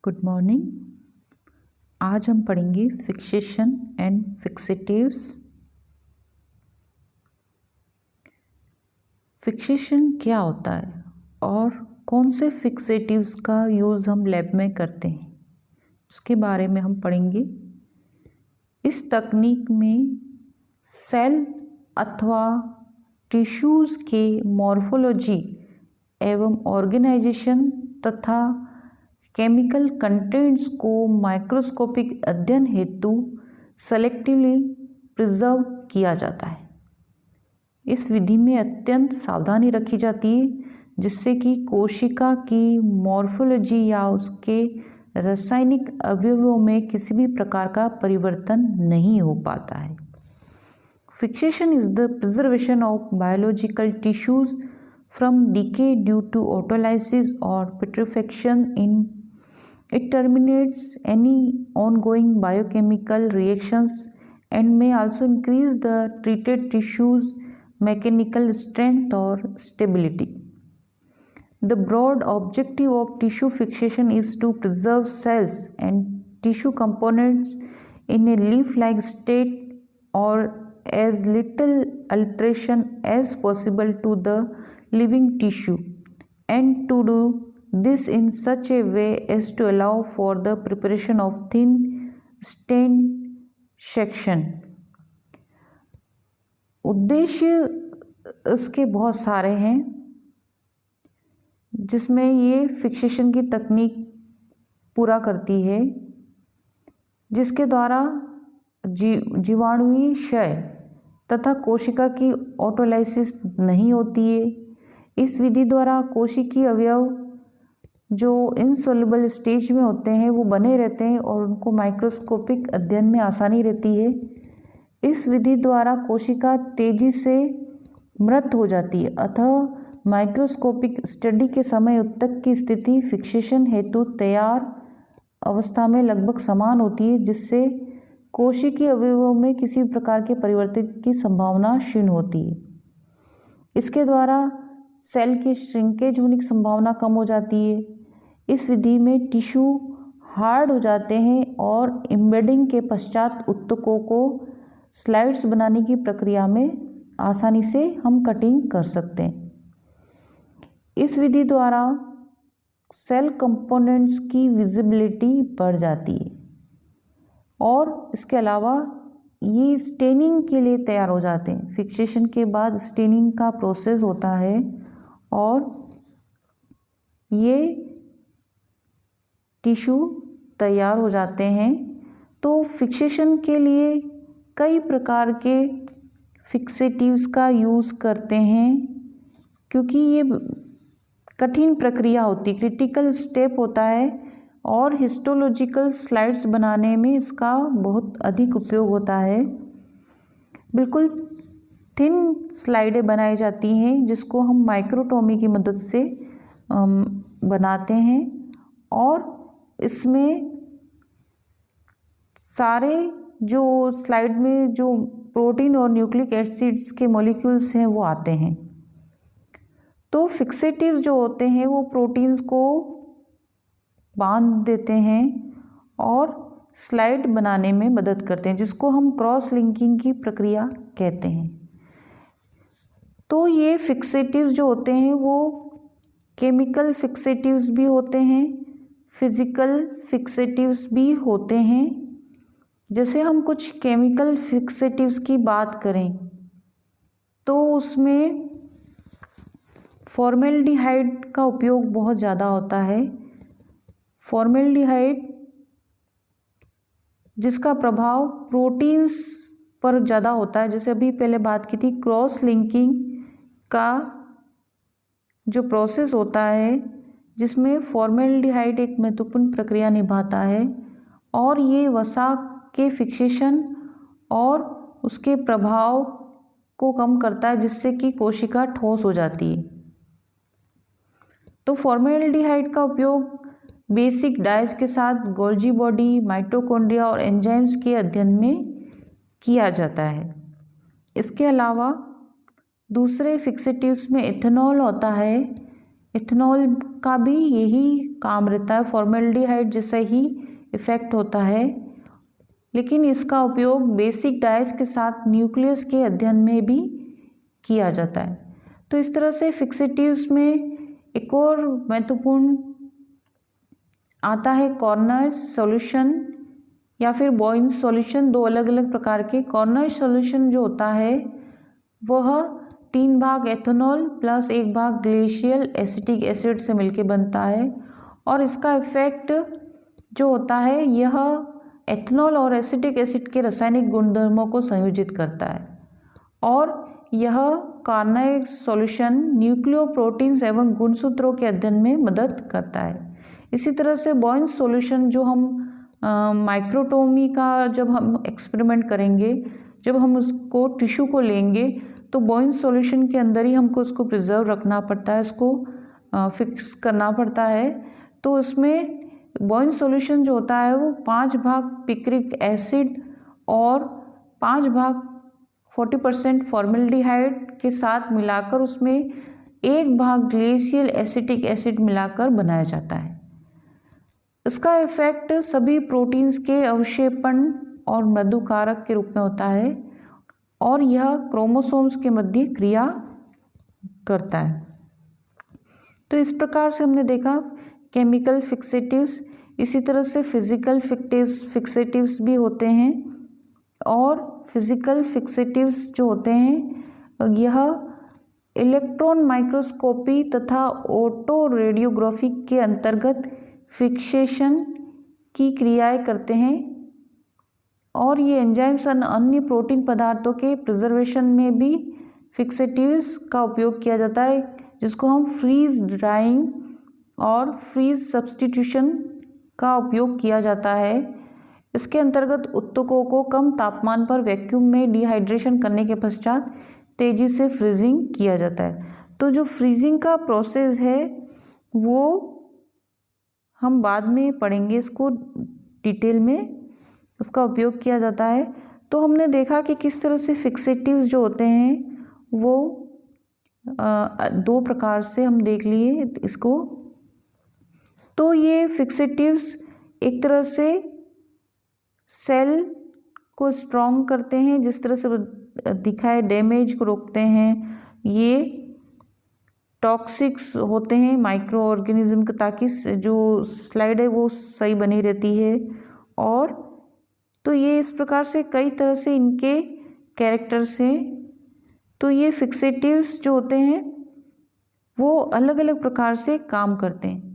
Good morning. आज हम पढ़ेंगे फिक्सेशन एंड फिक्सेटिव्स। फिक्सेशन क्या होता है और कौन से फिक्सेटिव्स का यूज़ हम लैब में करते हैं, उसके बारे में हम पढ़ेंगे। इस तकनीक में सेल अथवा टिश्यूज़ के मॉर्फोलॉजी एवं ऑर्गेनाइजेशन तथा केमिकल कंटेंट्स को माइक्रोस्कोपिक अध्ययन हेतु सेलेक्टिवली प्रिजर्व किया जाता है। इस विधि में अत्यंत सावधानी रखी जाती है जिससे कि कोशिका की मॉर्फोलॉजी या उसके रासायनिक अवयवों में किसी भी प्रकार का परिवर्तन नहीं हो पाता है। Fixation is the preservation of biological tissues from decay due to autolysis और putrefaction in It terminates any ongoing biochemical reactions and may also increase the treated tissue's mechanical strength or stability. The broad objective of tissue fixation is to preserve cells and tissue components in a leaf-like state or as little alteration as possible to the living tissue, and to do this in such a way as to allow for the preparation of thin stained section. उद्देश्य इसके बहुत सारे हैं जिसमें ये fixation की तकनीक पूरा करती है, जिसके द्वारा जीवाणुवीय क्षय तथा कोशिका की ऑटोलाइसिस नहीं होती है। इस विधि द्वारा कोशिकीय अवयव जो इनसोल्युबल स्टेज में होते हैं वो बने रहते हैं और उनको माइक्रोस्कोपिक अध्ययन में आसानी रहती है। इस विधि द्वारा कोशिका तेजी से मृत हो जाती है, अतः माइक्रोस्कोपिक स्टडी के समय उत्तक की स्थिति फिक्सेशन हेतु तैयार अवस्था में लगभग समान होती है, जिससे कोशिकीय अवयवों में किसी प्रकार के परिवर्तन की संभावना क्षीण होती है। इसके द्वारा सेल की श्रिंकेज होने की संभावना कम हो जाती है। इस विधि में टिश्यू हार्ड हो जाते हैं और एम्बेडिंग के पश्चात उत्तकों को स्लाइड्स बनाने की प्रक्रिया में आसानी से हम कटिंग कर सकते हैं। इस विधि द्वारा सेल कंपोनेंट्स की विजिबिलिटी बढ़ जाती है और इसके अलावा ये स्टेनिंग के लिए तैयार हो जाते हैं। फिक्सेशन के बाद स्टेनिंग का प्रोसेस होता है और ये टिश्यू तैयार हो जाते हैं। तो फिक्सेशन के लिए कई प्रकार के फिक्सेटिव्स का यूज़ करते हैं, क्योंकि ये कठिन प्रक्रिया होती, क्रिटिकल स्टेप होता है और हिस्टोलॉजिकल स्लाइड्स बनाने में इसका बहुत अधिक उपयोग होता है। बिल्कुल थिन स्लाइडें बनाई जाती हैं जिसको हम माइक्रोटोमी की मदद से बनाते हैं और इसमें सारे जो स्लाइड में जो प्रोटीन और न्यूक्लिक एसिड्स के मॉलिक्यूल्स हैं वो आते हैं। तो फिक्सेटिव्स जो होते हैं वो प्रोटीन्स को बांध देते हैं और स्लाइड बनाने में मदद करते हैं, जिसको हम क्रॉस लिंकिंग की प्रक्रिया कहते हैं। तो ये फिक्सेटिव्स जो होते हैं वो केमिकल फिक्सेटिव्स भी होते हैं, फिजिकल फिक्सेटिव्स भी होते हैं। जैसे हम कुछ केमिकल फिक्सेटिव्स की बात करें तो उसमें फॉर्मेल्डिहाइड का उपयोग बहुत ज़्यादा होता है। फॉर्मेल्डिहाइड जिसका प्रभाव प्रोटीन्स पर ज़्यादा होता है, जैसे अभी पहले बात की थी, क्रॉस लिंकिंग का जो प्रोसेस होता है जिसमें फॉर्मेल्डिहाइड एक महत्वपूर्ण प्रक्रिया निभाता है और ये वसा के फिक्सेशन और उसके प्रभाव को कम करता है, जिससे कि कोशिका ठोस हो जाती है। तो फॉर्मेल्डिहाइड का उपयोग बेसिक डाइज के साथ गोल्जी बॉडी, माइटोकॉन्ड्रिया और एंजाइम्स के अध्ययन में किया जाता है। इसके अलावा दूसरे फिक्सेटिव्स में इथेनॉल होता है, इथेनॉल का भी यही काम रहता है, फॉर्मेल्डिहाइड जैसा ही इफ़ेक्ट होता है, लेकिन इसका उपयोग बेसिक डाइस के साथ न्यूक्लियस के अध्ययन में भी किया जाता है। तो इस तरह से फिक्सेटिव्स में एक और महत्वपूर्ण आता है कॉर्नर्स सॉल्यूशन या फिर बॉइंस सॉल्यूशन। दो अलग अलग प्रकार के कॉर्नर्स सॉल्यूशन जो होता है वह 3 भाग एथेनॉल प्लस 1 भाग ग्लेशियल एसिटिक एसिड से मिलकर बनता है, और इसका इफेक्ट जो होता है यह एथेनॉल और एसिटिक एसिड के रासायनिक गुणधर्मों को संयोजित करता है, और यह कॉर्नर सॉल्यूशन न्यूक्लियोप्रोटीन्स एवं गुणसूत्रों के अध्ययन में मदद करता है। इसी तरह से बॉइंस सॉल्यूशन जो हम माइक्रोटोमी का जब हम एक्सपेरिमेंट करेंगे, जब हम उसको टिश्यू को लेंगे तो बॉइंस सॉल्यूशन के अंदर ही हमको उसको प्रिजर्व रखना पड़ता है, इसको फिक्स करना पड़ता है। तो उसमें बॉइंस सॉल्यूशन जो होता है वो 5 भाग पिक्रिक एसिड और 5 भाग 40% फॉर्मेल्डिहाइड के साथ मिलाकर उसमें 1 भाग ग्लेशियल एसिटिक एसिड मिलाकर बनाया जाता है। इसका इफेक्ट सभी प्रोटीन्स के अवक्षेपण और मृदुकारक के रूप में होता है, और यह क्रोमोसोम्स के मध्य क्रिया करता है। तो इस प्रकार से हमने देखा केमिकल फिक्सेटिव्स। इसी तरह से फिजिकल फिक्सेटिव्स भी होते हैं, और फिजिकल फिक्सेटिव्स जो होते हैं यह इलेक्ट्रॉन माइक्रोस्कोपी तथा ऑटो रेडियोग्राफी के अंतर्गत फिक्सेशन की क्रियाएं करते हैं, और ये एंजाइम्स अन्य प्रोटीन पदार्थों के प्रिजर्वेशन में भी फिक्सेटिव्स का उपयोग किया जाता है, जिसको हम फ्रीज ड्राइंग और फ्रीज सब्स्टिट्यूशन का उपयोग किया जाता है। इसके अंतर्गत उत्तकों को कम तापमान पर वैक्यूम में डिहाइड्रेशन करने के पश्चात तेजी से फ्रीजिंग किया जाता है। तो जो फ्रीजिंग का प्रोसेस है वो हम बाद में पढ़ेंगे, इसको डिटेल में उसका उपयोग किया जाता है। तो हमने देखा कि किस तरह से फिक्सेटिव्स जो होते हैं वो 2 प्रकार से हम देख लिए इसको। तो ये फिक्सेटिव्स एक तरह से सेल को स्ट्रॉन्ग करते हैं, जिस तरह से दिखा है डैमेज को रोकते हैं। ये टॉक्सिक्स होते हैं माइक्रो ऑर्गेनिज्म के, ताकि जो स्लाइड है वो सही बनी रहती है। और तो ये इस प्रकार से कई तरह से इनके कैरेक्टर्स हैं। तो ये फिक्सेटिव्स जो होते हैं वो अलग अलग प्रकार से काम करते हैं।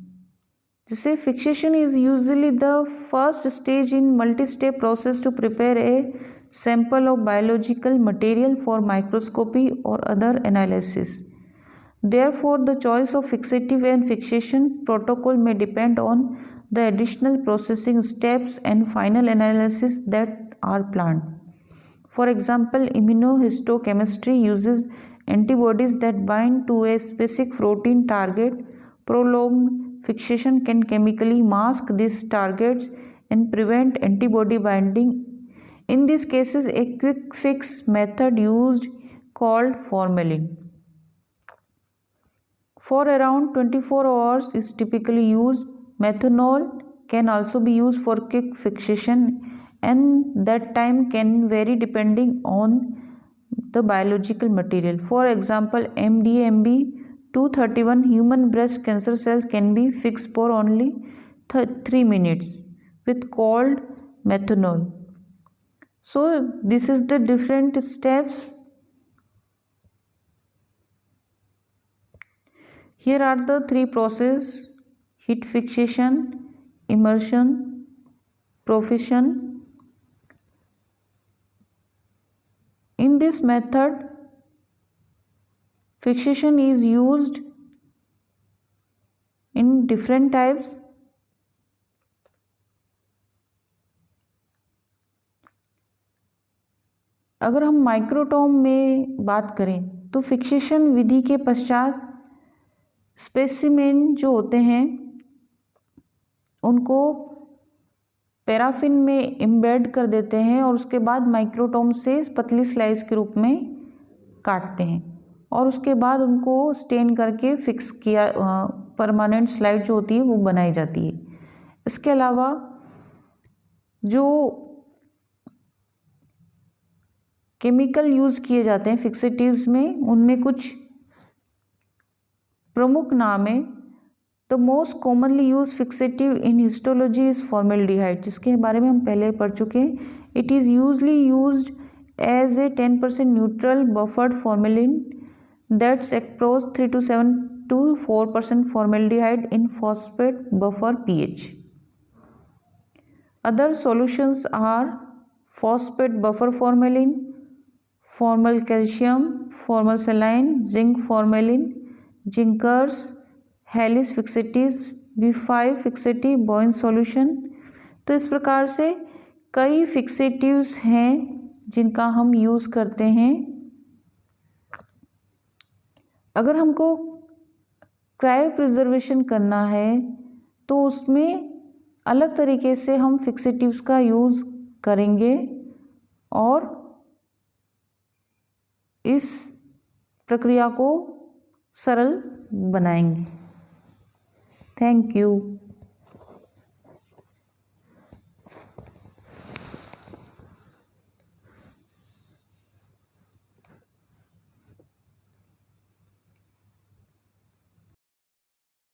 जैसे fixation is usually the first stage in multi step process to prepare a sample of biological material for microscopy और other analysis. Therefore, the choice of fixative and fixation protocol may depend on the additional processing steps and final analysis that are planned. For example, immunohistochemistry uses antibodies that bind to a specific protein target. Prolonged fixation can chemically mask these targets and prevent antibody binding. In these cases, a quick fix method used called formalin for around 24 hours is typically used. Methanol can also be used for quick fixation, and that time can vary depending on the biological material. For example, MDMB 231 human breast cancer cells can be fixed for only 3 minutes with cold methanol. So this is the different steps. Here are the 3 processes: heat fixation, immersion, profussion. In this method, fixation is used in different types. अगर हम microtome में बात करें तो fixation विधि के पश्चात specimen जो होते हैं उनको पैराफिन में एम्बेड कर देते हैं और उसके बाद माइक्रोटोम से पतली स्लाइस के रूप में काटते हैं। और उसके बाद उनको स्टेन करके फिक्स किया, परमानेंट स्लाइड जो होती है वो बनाई जाती है। इसके अलावा जो केमिकल यूज़ किए जाते हैं फिक्सेटिव्स में, उनमें कुछ प्रमुख नाम है। The most commonly use fixative in histology is formaldehyde, जिसके बारे में हम पहले पढ़ चुके हैं। It is usually used as a 10% neutral buffered formalin that's approach 3 to 7 to 4% formaldehyde in phosphate buffer pH. Other solutions are phosphate buffer formalin, formal calcium, formal saline, zinc formalin, Zenker's, Helly's fixative, B5 fixative, Bouin solution. तो इस प्रकार से कई fixatives हैं जिनका हम use करते हैं। अगर हमको क्रायो प्रिजर्वेशन करना है तो उसमें अलग तरीके से हम फिक्सेटिव्स का यूज़ करेंगे और इस प्रक्रिया को सरल बनाएंगे। Thank you.